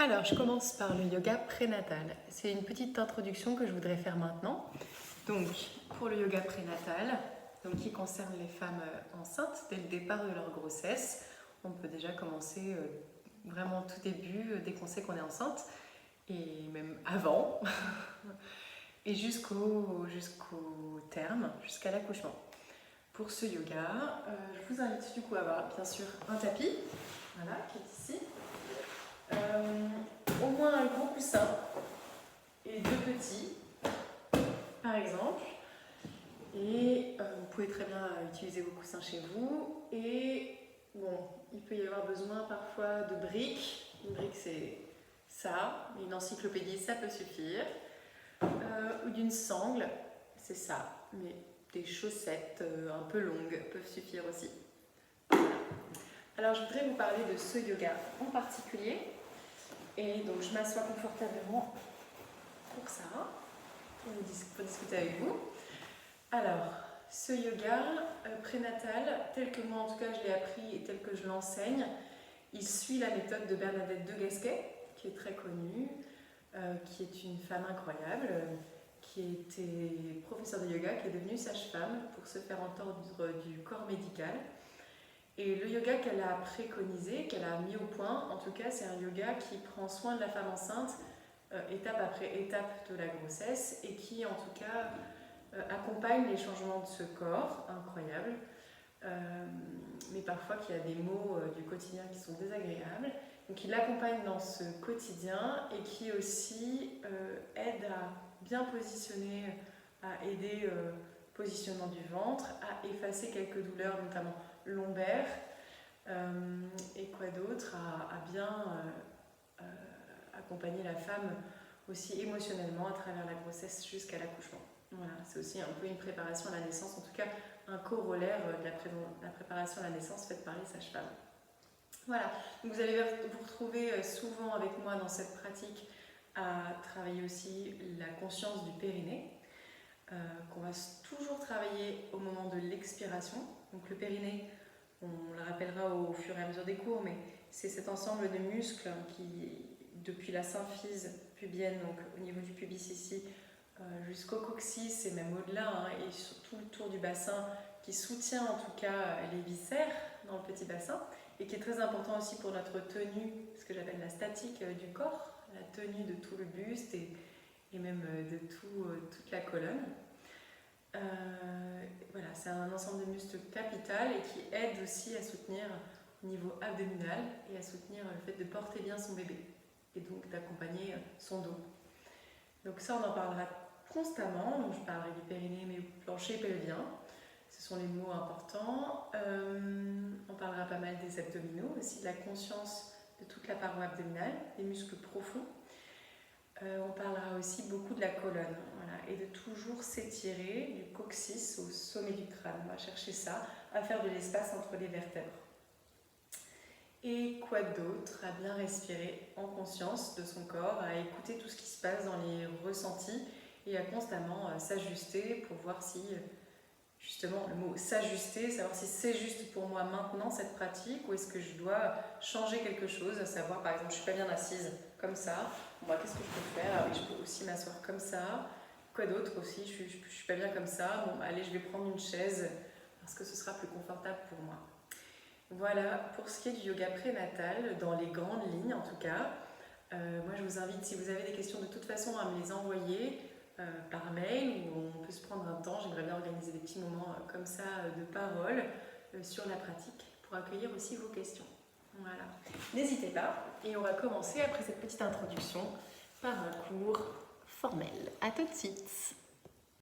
Alors, je commence par le yoga prénatal. C'est une petite introduction que je voudrais faire maintenant. Donc, pour le yoga prénatal, qui concerne les femmes enceintes dès le départ de leur grossesse, on peut déjà commencer vraiment tout début, dès qu'on sait qu'on est enceinte, et même avant, et jusqu'au terme, jusqu'à l'accouchement. Pour ce yoga, je vous invite du coup à avoir bien sûr un tapis, voilà, qui est ici. Au moins un gros coussin et deux petits, par exemple. Et vous pouvez très bien utiliser vos coussins chez vous. Et bon, il peut y avoir besoin parfois de briques. Une brique, c'est ça. Une encyclopédie, ça peut suffire. Ou d'une sangle, c'est ça. Mais des chaussettes un peu longues peuvent suffire aussi. Alors, je voudrais vous parler de ce yoga en particulier. Et donc, je m'assois confortablement pour ça, pour discuter avec vous. Alors, ce yoga prénatal, tel que moi en tout cas je l'ai appris et tel que je l'enseigne, il suit la méthode de Bernadette de Gasquet, qui est très connue, qui est une femme incroyable, qui était professeure de yoga, qui est devenue sage-femme pour se faire entendre du corps médical. Et le yoga qu'elle a préconisé, qu'elle a mis au point, en tout cas, c'est un yoga qui prend soin de la femme enceinte étape après étape de la grossesse et qui, en tout cas, accompagne les changements de ce corps, incroyable, mais parfois qu'il y a des maux du quotidien qui sont désagréables. Donc, il l'accompagne dans ce quotidien et qui aussi aide à bien positionner, à aider positionnement du ventre, à effacer quelques douleurs, notamment lombaires, et quoi d'autre, à bien accompagner la femme aussi émotionnellement à travers la grossesse jusqu'à l'accouchement. Voilà, c'est aussi un peu une préparation à la naissance, en tout cas un corollaire de la préparation à la naissance faite par les sages-femmes. Voilà, donc vous allez vous retrouver souvent avec moi dans cette pratique à travailler aussi la conscience du périnée, qu'on va toujours travailler au moment de l'expiration. Donc le périnée, on le rappellera au fur et à mesure des cours, mais c'est cet ensemble de muscles qui, depuis la symphyse pubienne, donc au niveau du pubis ici, jusqu'au coccyx et même au-delà, et sur tout le tour du bassin, qui soutient en tout cas les viscères dans le petit bassin, et qui est très important aussi pour notre tenue, ce que j'appelle la statique du corps, la tenue de tout le buste et même de toute la colonne. Voilà, c'est un ensemble de muscles capital et qui aide aussi à soutenir au niveau abdominal et à soutenir le fait de porter bien son bébé et donc d'accompagner son dos. Donc ça, on en parlera constamment. Donc je parlerai du périnée, mais plancher pelvien, ce sont les mots importants. On parlera pas mal des abdominaux, aussi de la conscience de toute la paroi abdominale, des muscles profonds. On parlera aussi beaucoup de la colonne, voilà, et de toujours s'étirer du coccyx au sommet du crâne. On va chercher ça, à faire de l'espace entre les vertèbres. Et quoi d'autre? À bien respirer en conscience de son corps, à écouter tout ce qui se passe dans les ressentis et à constamment s'ajuster pour voir si, justement, le mot s'ajuster, savoir si c'est juste pour moi maintenant cette pratique ou est-ce que je dois changer quelque chose, à savoir par exemple je suis pas bien assise comme ça, bon, qu'est-ce que je peux faire? Oui, je peux aussi m'asseoir comme ça. Quoi d'autre aussi? Je suis pas bien comme ça, bon allez, je vais prendre une chaise parce que ce sera plus confortable pour moi. Voilà pour ce qui est du yoga prénatal, dans les grandes lignes en tout cas. Moi je vous invite, si vous avez des questions de toute façon, à me les envoyer par mail, ou on peut se prendre un temps. J'aimerais bien organiser des petits moments comme ça de parole sur la pratique pour accueillir aussi vos questions. Voilà. N'hésitez pas, et on va commencer après cette petite introduction par un cours formel. À tout de suite.